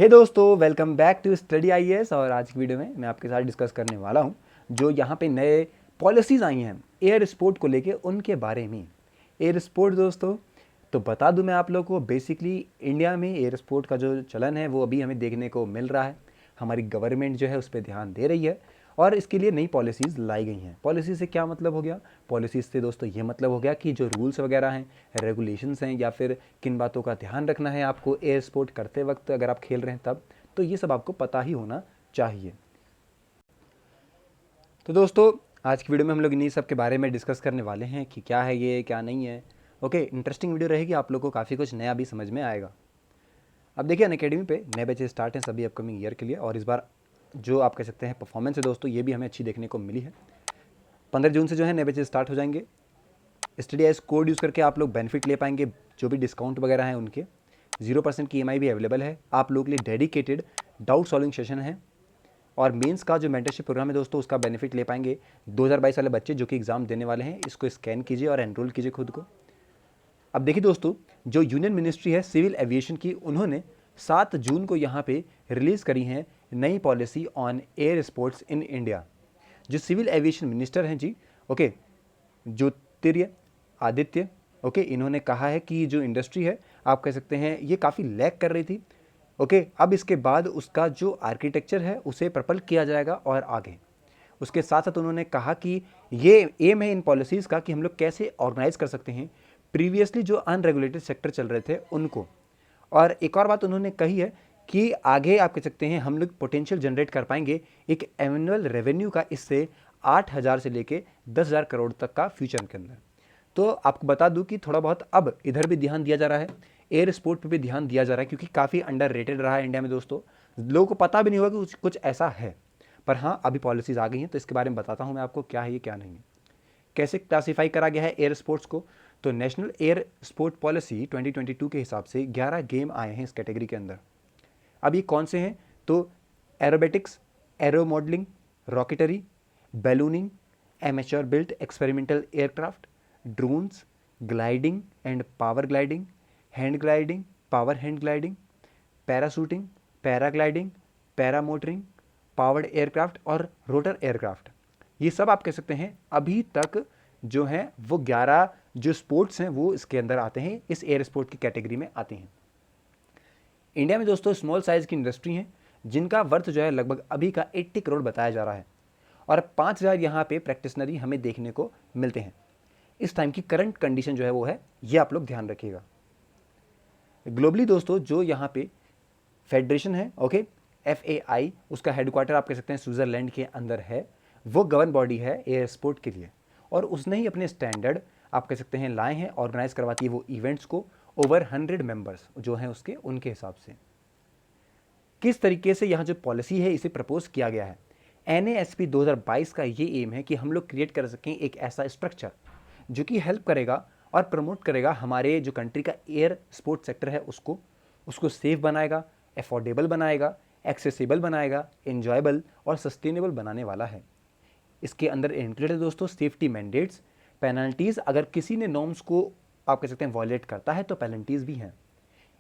हे दोस्तों, welcome back to Study IAS. और आज की वीडियो में मैं आपके साथ डिस्कस करने वाला हूं जो यहाँ पे नए पॉलिसीज़ आई हैं एयर स्पोर्ट को लेके, उनके बारे में। एयर स्पोर्ट दोस्तों, तो बता दूं मैं आप लोगों को, बेसिकली इंडिया में एयर स्पोर्ट का जो चलन है वो अभी हमें देखने को मिल रहा है। हमारी गवर्नमेंट जो है उस पर ध्यान दे रही है और इसके लिए नई पॉलिसीज़ लाई गई हैं। पॉलिसी से क्या मतलब हो गया? पॉलिसीज़ से दोस्तों ये मतलब हो गया कि जो रूल्स वगैरह हैं, रेगुलेशंस हैं, या फिर किन बातों का ध्यान रखना है आपको एयर स्पोर्ट करते वक्त, अगर आप खेल रहे हैं तब, तो ये सब आपको पता ही होना चाहिए। तो दोस्तों, आज की वीडियो में हम लोग इन्हीं सब के बारे में डिस्कस करने वाले हैं कि क्या है ये, क्या नहीं है। ओके, इंटरेस्टिंग वीडियो रहेगी, आप लोग को काफ़ी कुछ नया भी समझ में आएगा। अब देखिए, अनअकैडमी पे नए बैचेस स्टार्ट हैं सभी अपकमिंग ईयर के लिए, और इस बार जो आप कह सकते हैं परफॉर्मेंस है दोस्तों, ये भी हमें अच्छी देखने को मिली है। 15 जून से जो है नए बैचेस स्टार्ट हो जाएंगे। स्टडी आईएएस कोड यूज़ करके आप लोग बेनिफिट ले पाएंगे, जो भी डिस्काउंट वगैरह हैं उनके। 0% की EMI भी अवेलेबल है। आप लोगों के लिए डेडिकेटेड डाउट सॉल्विंग सेशन है, और मेंस का जो मेंटरशिप प्रोग्राम है दोस्तों, उसका बेनिफिट ले पाएंगे 2022 वाले बच्चे जो कि एग्ज़ाम देने वाले हैं। इसको स्कैन कीजिए और एनरोल कीजिए खुद को। अब देखिए दोस्तों, जो यूनियन मिनिस्ट्री है सिविल एविएशन की, उन्होंने 7 जून को यहाँ पे रिलीज़ करी हैं नई policy on air sports in India. जो सिविल एविएशन मिनिस्टर हैं जी, ओके, ज्योतिर्य आदित्य, ओके, इन्होंने कहा है कि जो इंडस्ट्री है, आप कह सकते हैं ये काफ़ी लैग कर रही थी। ओके, अब इसके बाद उसका जो आर्किटेक्चर है उसे प्रपल किया जाएगा और आगे। उसके साथ साथ उन्होंने कहा कि ये एम है इन पॉलिसीज़ का कि हम लोग कैसे ऑर्गेनाइज कर सकते हैं प्रीवियसली जो अनरेगुलेटेड सेक्टर चल रहे थे उनको। और एक और बात उन्होंने कही है कि आगे आप कह सकते हैं हम लोग पोटेंशियल जनरेट कर पाएंगे एक एनुअल रेवेन्यू का, इससे 8,000 से लेके 10,000 करोड़ तक का फ्यूचर के अंदर। तो आपको बता दूं कि थोड़ा बहुत अब इधर भी ध्यान दिया जा रहा है, एयर स्पोर्ट पे भी ध्यान दिया जा रहा है, क्योंकि काफ़ी अंडर रेटेड रहा है इंडिया में दोस्तों। लोगों को पता भी नहीं होगा कि कुछ ऐसा है, पर हाँ अभी पॉलिसीज़ आ गई हैं, तो इसके बारे में बताता हूँ मैं आपको क्या है ये, क्या नहीं है। कैसे क्लासीफाई करा गया है एयर स्पोर्ट्स को? तो नेशनल एयर स्पोर्ट पॉलिसी 2022 के हिसाब से 11 गेम आए हैं इस कैटेगरी के अंदर। अब ये कौन से हैं? तो aerobatics, aero modelling, rocketry, ballooning, amateur built experimental aircraft, drones, gliding and power gliding, hand gliding, power hand gliding, parachuting, paragliding, paramotoring, powered aircraft और रोटर एयरक्राफ्ट। ये सब आप कह सकते हैं अभी तक जो हैं वो 11 जो स्पोर्ट्स हैं वो इसके अंदर आते हैं, इस एयर स्पोर्ट की कैटेगरी में आते हैं। इंडिया में दोस्तों स्मॉल साइज़ की इंडस्ट्री हैं जिनका वर्थ जो है लगभग अभी का 80 करोड़ बताया जा रहा है, और 5,000 यहाँ पे प्रैक्टिशनरी हमें देखने को मिलते हैं। इस टाइम की करंट कंडीशन जो है वो है, ये आप लोग ध्यान रखिएगा। ग्लोबली दोस्तों जो यहाँ पे फेडरेशन है, ओके, FAI, उसका हेडक्वार्टर आप कह सकते हैं स्विट्ज़रलैंड के अंदर है। वो गवर्न बॉडी है एयर स्पोर्ट के लिए, और उसने ही अपने स्टैंडर्ड आप कह सकते हैं लाए हैं, ऑर्गेनाइज करवाती है वो इवेंट्स को। ओवर 100 मेंबर्स जो हैं उसके, उनके हिसाब से किस तरीके से यहाँ जो पॉलिसी है इसे प्रपोज किया गया है। NASP 2022 का ये एम है कि हम लोग क्रिएट कर सकें एक ऐसा स्ट्रक्चर जो कि हेल्प करेगा और प्रमोट करेगा हमारे जो कंट्री का एयर स्पोर्ट सेक्टर है उसको सेफ बनाएगा, अफोर्डेबल बनाएगा, एक्सेसिबल बनाएगा, एन्जॉयबल और सस्टेनेबल बनाने वाला है। इसके अंदर इंक्लूडेड है दोस्तों सेफ्टी मैंडेट्स, पेनल्टीज़, अगर किसी ने नॉर्म्स को आप कह सकते हैं वॉयलेट करता है तो पेनल्टीज़ भी हैं।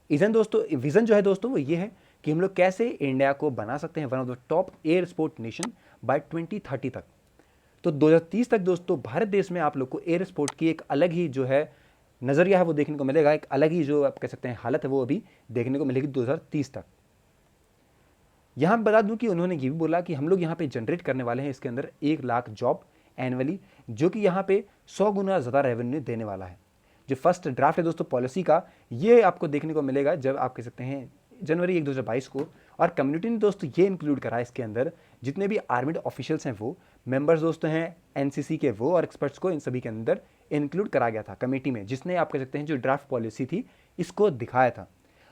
विज़न जो है दोस्तों वो ये है कि हम लोग कैसे इंडिया को बना सकते हैं one of the top air sport nation by 2030 तक। तो 2030 तक दोस्तों भारत देश में आप लोग को एयर स्पोर्ट की एक अलग ही जो है नज़रिया है वो देखने को मिलेगा, एक अलग ही जो आप कह सकते हैं हालत है वो अभी देखने को मिलेगी 2030 तक। यहाँ बता दूं कि उन्होंने ये भी बोला कि हम लोग यहाँ पे जनरेट करने वाले हैं इसके अंदर 1 लाख जॉब एनुअली, जो कि यहाँ पे 100 गुना ज़्यादा रेवेन्यू देने वाला है। जो फर्स्ट ड्राफ्ट है दोस्तों पॉलिसी का, ये आपको देखने को मिलेगा जब आप कह सकते हैं जनवरी 1 2022 को। और कम्युनिटी ने दोस्तों ये इंक्लूड करा है इसके अंदर जितने भी आर्मीड ऑफिशियल्स हैं वो, मेंबर्स दोस्तों हैं NCC के वो, और एक्सपर्ट्स को इन सभी के अंदर इंक्लूड करा गया था कमेटी में, जिसने आप कह सकते हैं जो ड्राफ्ट पॉलिसी थी इसको दिखाया था।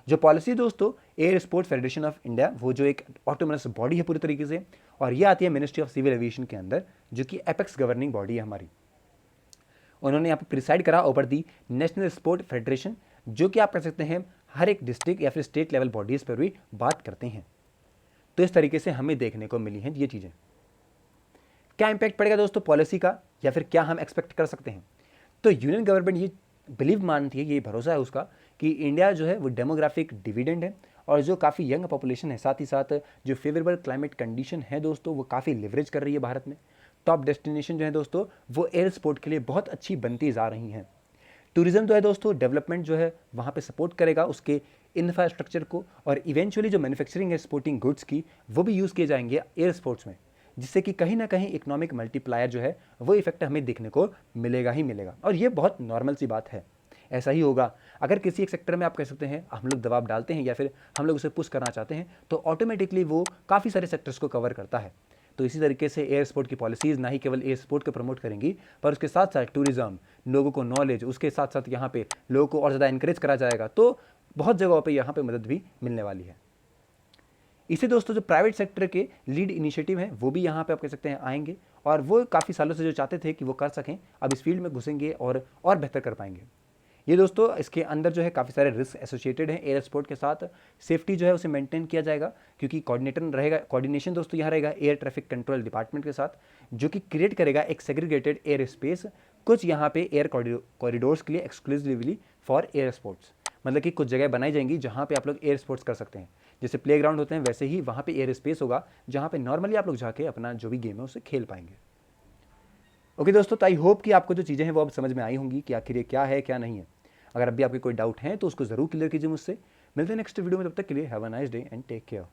जो पॉलिसी दोस्तों air sports federation of India, वो जो एक ऑटोनोमस बॉडी है पूरी तरीके से, और ये आती है मिनिस्ट्री ऑफ सिविल एविएशन के अंदर, जो कि एपेक्स गवर्निंग बॉडी है हमारी। उन्होंने यहाँ पर प्रिसाइड करा over the national sport federation, जो कि आप कह सकते हैं हर एक डिस्ट्रिक्ट या फिर स्टेट लेवल बॉडीज़ पर भी बात करते हैं। तो इस तरीके से हमें देखने को मिली हैं ये चीज़ें। क्या इंपैक्ट पड़ेगा दोस्तों पॉलिसी का, या फिर क्या हम एक्सपेक्ट कर सकते हैं? तो यूनियन गवर्नमेंट ये बिलीव मानती है, ये भरोसा है उसका कि इंडिया जो है वो डेमोग्राफिक डिविडेंड है, और जो काफ़ी यंग पॉपुलेशन है, साथ ही साथ जो फेवरेबल क्लाइमेट कंडीशन है दोस्तों, वो काफ़ी लिवरेज कर रही है भारत में। टॉप डेस्टिनेशन जो है दोस्तों, वो एयर स्पोर्ट के लिए बहुत अच्छी बनती जा रही हैं। टूरिज्म जो है दोस्तों, डेवलपमेंट जो है वहाँ पे सपोर्ट करेगा उसके इंफ्रास्ट्रक्चर को, और इवेंचुअली जो मैन्युफैक्चरिंग है स्पोर्टिंग गुड्स की, वो भी यूज़ किए जाएंगे एयर स्पोर्ट्स में, जिससे कि कहीं ना कहीं इकोनॉमिक मल्टीप्लायर जो है वो इफेक्ट हमें देखने को मिलेगा ही मिलेगा। और ये बहुत नॉर्मल सी बात है, ऐसा ही होगा। अगर किसी एक सेक्टर में आप कह सकते हैं हम लोग दबाव डालते हैं या फिर हम लोग उसे पुश करना चाहते हैं, तो ऑटोमेटिकली वो काफ़ी सारे सेक्टर्स को कवर करता है। तो इसी तरीके से एयर स्पोर्ट की पॉलिसीज़ ना ही केवल एयर स्पोर्ट को प्रमोट करेंगी, पर उसके साथ साथ टूरिज्म, लोगों को नॉलेज, उसके साथ साथ यहाँ पे लोगों को और ज़्यादा इंकरेज करा जाएगा, तो बहुत जगहों पे यहाँ पे मदद भी मिलने वाली है। इसे दोस्तों जो प्राइवेट सेक्टर के लीड इनिशिएटिव हैं वो भी यहाँ पे आप कह सकते हैं आएंगे, और वो काफ़ी सालों से जो चाहते थे कि वो कर सकें, अब इस फील्ड में घुसेंगे और बेहतर कर पाएंगे। ये दोस्तों इसके अंदर जो है काफ़ी सारे रिस्क एसोसिएटेड हैं एयर स्पोर्ट के साथ। सेफ्टी जो है उसे मेंटेन किया जाएगा, क्योंकि कोऑर्डिनेशन दोस्तों यहाँ रहेगा एयर ट्रैफिक कंट्रोल डिपार्टमेंट के साथ, जो कि क्रिएट करेगा एक सेग्रीगेटेड एयर स्पेस कुछ यहाँ पे एयर कॉरिडोर्स के लिए एक्सक्लूसिवली फॉर एयर स्पोर्ट्स। मतलब कि कुछ जगह बनाई जाएंगी जहाँ पे आप लोग एयर स्पोर्ट्स कर सकते हैं। जैसे प्लेग्राउंड होते हैं वैसे ही वहाँ पे एयर स्पेस होगा, जहाँ पे नॉर्मली आप लोग जाके अपना जो भी गेम है उसे खेल पाएंगे। ओके दोस्तों, तो आई होप कि आपको जो चीज़ें हैं वो अब समझ में आई होंगी कि आखिर ये क्या है क्या नहीं है। अगर अभी आपके कोई डाउट है तो उसको ज़रूर क्लियर कीजिए मुझसे। मिलते हैं नेक्स्ट वीडियो में, तब तक के लिए have a nice day and take care.